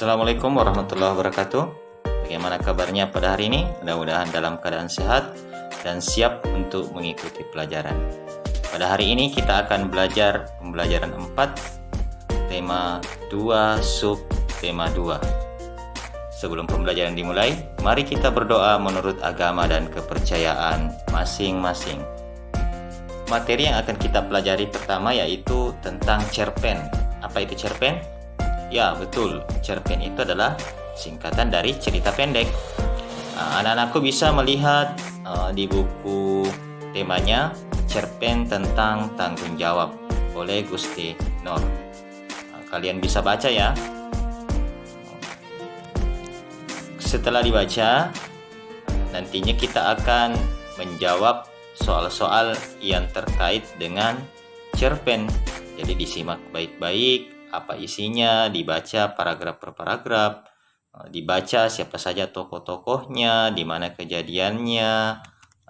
Assalamualaikum warahmatullahi wabarakatuh. Bagaimana kabarnya pada hari ini? Mudah-mudahan dalam keadaan sehat dan siap untuk mengikuti pelajaran. Pada hari ini kita akan belajar pembelajaran 4, tema 2, sub tema 2. Sebelum pembelajaran dimulai, mari kita berdoa menurut agama dan kepercayaan masing-masing. Materi yang akan kita pelajari pertama yaitu tentang cerpen. Apa itu cerpen? Ya, betul. Cerpen itu adalah singkatan dari cerita pendek. Anak-anakku bisa melihat di buku temanya cerpen tentang tanggung jawab oleh Gusti Nur. Kalian bisa baca ya. Setelah dibaca, nantinya kita akan menjawab soal-soal yang terkait dengan cerpen. Jadi disimak baik-baik. Apa isinya, dibaca paragraf per paragraf, dibaca siapa saja tokoh-tokohnya, di mana kejadiannya,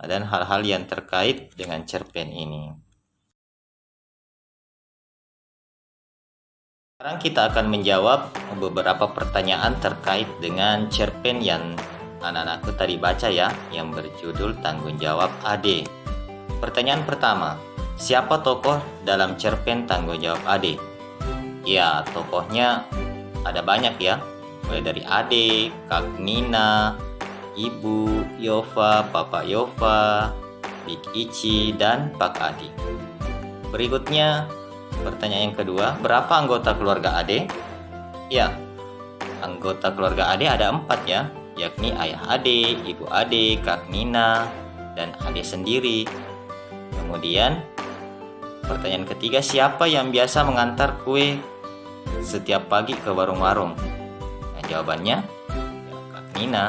dan hal-hal yang terkait dengan cerpen ini. Sekarang kita akan menjawab beberapa pertanyaan terkait dengan cerpen yang anak-anakku tadi baca ya, yang berjudul Tanggung Jawab Ade. Pertanyaan pertama, siapa tokoh dalam cerpen Tanggung Jawab Ade? Ya, tokohnya ada banyak ya. Mulai dari Ade, Kak Nina, Ibu Yova, Bapak Yova, Big Ichi, dan Pak Adi. Berikutnya, pertanyaan yang kedua, berapa anggota keluarga Ade? Ya, anggota keluarga Ade ada 4 ya, yakni ayah Ade, ibu Ade, Kak Nina, dan Ade sendiri. Kemudian, pertanyaan ketiga, siapa yang biasa mengantar kue setiap pagi ke warung-warung? Nah, jawabannya ya, Kak Nina.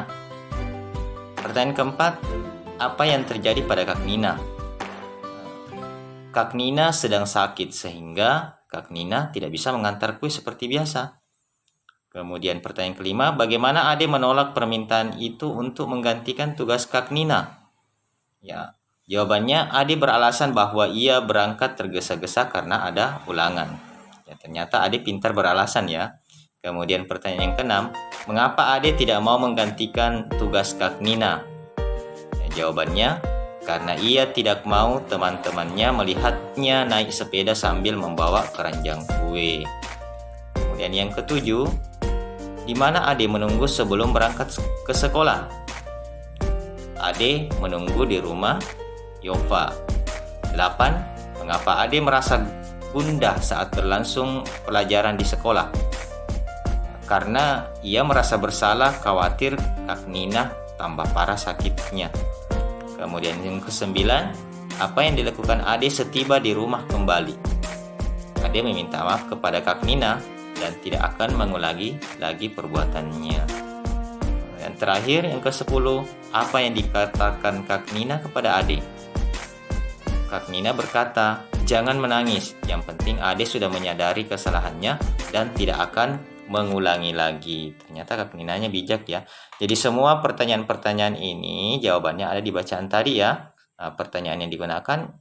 Pertanyaan keempat, apa yang terjadi pada Kak Nina? Kak Nina sedang sakit sehingga Kak Nina tidak bisa mengantar kue seperti biasa. Kemudian pertanyaan kelima, bagaimana Ade menolak permintaan itu untuk menggantikan tugas Kak Nina? Ya, jawabannya Ade beralasan bahwa ia berangkat tergesa-gesa karena ada ulangan. Ya, ternyata Ade pintar beralasan ya. Kemudian pertanyaan yang keenam, mengapa Ade tidak mau menggantikan tugas Kak Nina? Ya, jawabannya, karena ia tidak mau teman-temannya melihatnya naik sepeda sambil membawa keranjang kue. Kemudian yang ketujuh, di mana Ade menunggu sebelum berangkat ke sekolah? Ade menunggu di rumah Yova. 8. Mengapa Ade merasa gundah saat berlangsung pelajaran di sekolah? Karena ia merasa bersalah, khawatir Kak Nina tambah parah sakitnya. Kemudian yang ke-9, apa yang dilakukan Ade setiba di rumah kembali? Ade meminta maaf kepada Kak Nina dan tidak akan mengulangi lagi perbuatannya. Yang terakhir, yang ke-10, apa yang dikatakan Kak Nina kepada Ade? Kak Nina berkata, jangan menangis, yang penting Ade sudah menyadari kesalahannya dan tidak akan mengulangi lagi. Ternyata Kak Ninanya bijak ya. Jadi semua pertanyaan-pertanyaan ini jawabannya ada di bacaan tadi ya. Nah, pertanyaan yang digunakan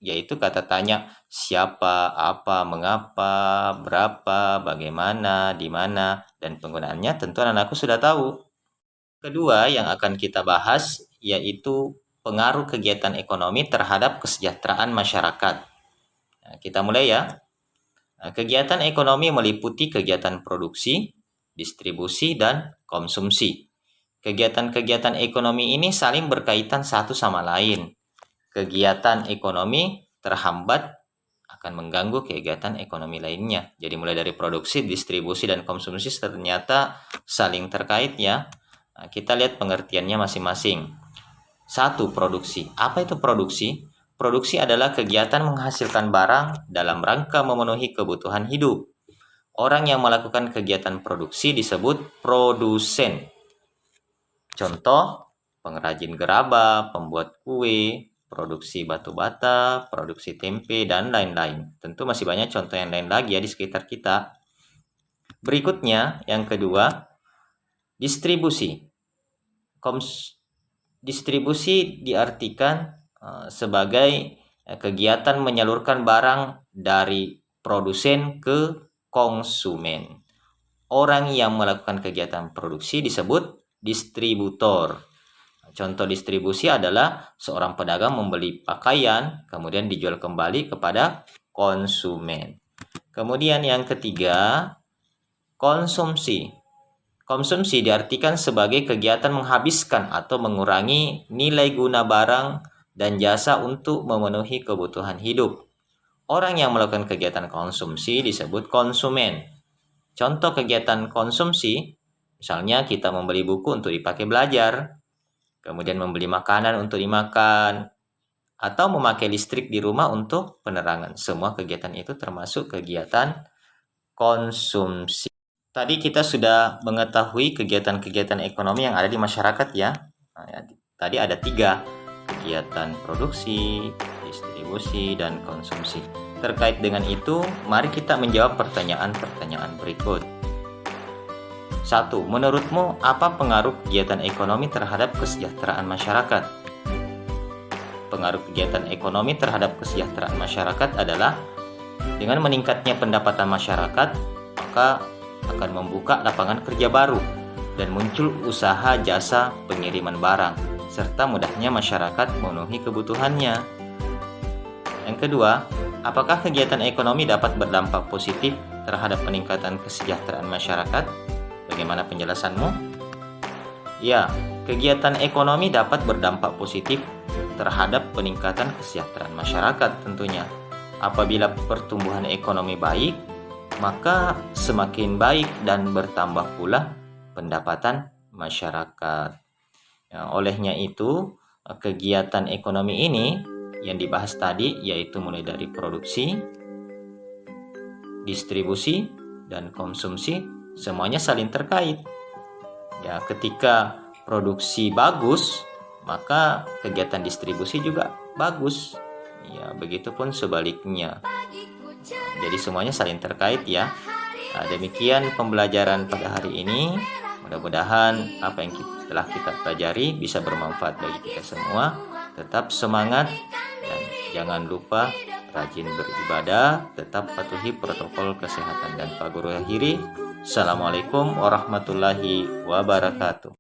yaitu kata tanya siapa, apa, mengapa, berapa, bagaimana, di mana, dan penggunaannya tentu anak-anakku sudah tahu. Kedua yang akan kita bahas yaitu pengaruh kegiatan ekonomi terhadap kesejahteraan masyarakat. Nah, kita mulai ya. Nah, kegiatan ekonomi meliputi kegiatan produksi, distribusi, dan konsumsi. Kegiatan-kegiatan ekonomi ini saling berkaitan satu sama lain. Kegiatan ekonomi terhambat akan mengganggu kegiatan ekonomi lainnya. Jadi mulai dari produksi, distribusi, dan konsumsi ternyata saling terkait ya. Nah, kita lihat pengertiannya masing-masing. 1. Produksi. Apa itu produksi? Produksi adalah kegiatan menghasilkan barang dalam rangka memenuhi kebutuhan hidup. Orang yang melakukan kegiatan produksi disebut produsen. Contoh, pengrajin gerabah, pembuat kue, produksi batu bata, produksi tempe, dan lain-lain. Tentu masih banyak contoh yang lain lagi ya di sekitar kita. Berikutnya, yang kedua, distribusi. Distribusi diartikan sebagai kegiatan menyalurkan barang dari produsen ke konsumen. orang yang melakukan kegiatan produksi disebut distributor. Contoh distribusi adalah seorang pedagang membeli pakaian, kemudian dijual kembali kepada konsumen. Kemudian yang ketiga, konsumsi. Konsumsi diartikan sebagai kegiatan menghabiskan atau mengurangi nilai guna barang dan jasa untuk memenuhi kebutuhan hidup. Orang yang melakukan kegiatan konsumsi disebut konsumen. Contoh kegiatan konsumsi, misalnya kita membeli buku untuk dipakai belajar, kemudian membeli makanan untuk dimakan, atau memakai listrik di rumah untuk penerangan. Semua kegiatan itu termasuk kegiatan konsumsi. Tadi kita sudah mengetahui kegiatan-kegiatan ekonomi yang ada di masyarakat ya. Tadi ada 3, kegiatan produksi, distribusi, dan konsumsi. Terkait dengan itu, mari kita menjawab pertanyaan-pertanyaan berikut. 1. Menurutmu, apa pengaruh kegiatan ekonomi terhadap kesejahteraan masyarakat? Pengaruh kegiatan ekonomi terhadap kesejahteraan masyarakat adalah dengan meningkatnya pendapatan masyarakat, maka akan membuka lapangan kerja baru dan muncul usaha jasa pengiriman barang, serta mudahnya masyarakat memenuhi kebutuhannya. Yang kedua, apakah kegiatan ekonomi dapat berdampak positif terhadap peningkatan kesejahteraan masyarakat? Bagaimana penjelasanmu? Ya, kegiatan ekonomi dapat berdampak positif terhadap peningkatan kesejahteraan masyarakat tentunya. Apabila pertumbuhan ekonomi baik, maka semakin baik dan bertambah pula pendapatan masyarakat. Ya, olehnya itu, kegiatan ekonomi ini yang dibahas tadi yaitu mulai dari produksi, distribusi, dan konsumsi, semuanya saling terkait. Ya, ketika produksi bagus, maka kegiatan distribusi juga bagus. Ya, begitupun sebaliknya. Jadi semuanya saling terkait ya. Nah, demikian pembelajaran pada hari ini. Mudah-mudahan apa yang telah kita pelajari bisa bermanfaat bagi kita semua. Tetap semangat dan jangan lupa rajin beribadah, tetap patuhi protokol kesehatan. Dan Pak Guru akhiri, Assalamualaikum warahmatullahi wabarakatuh.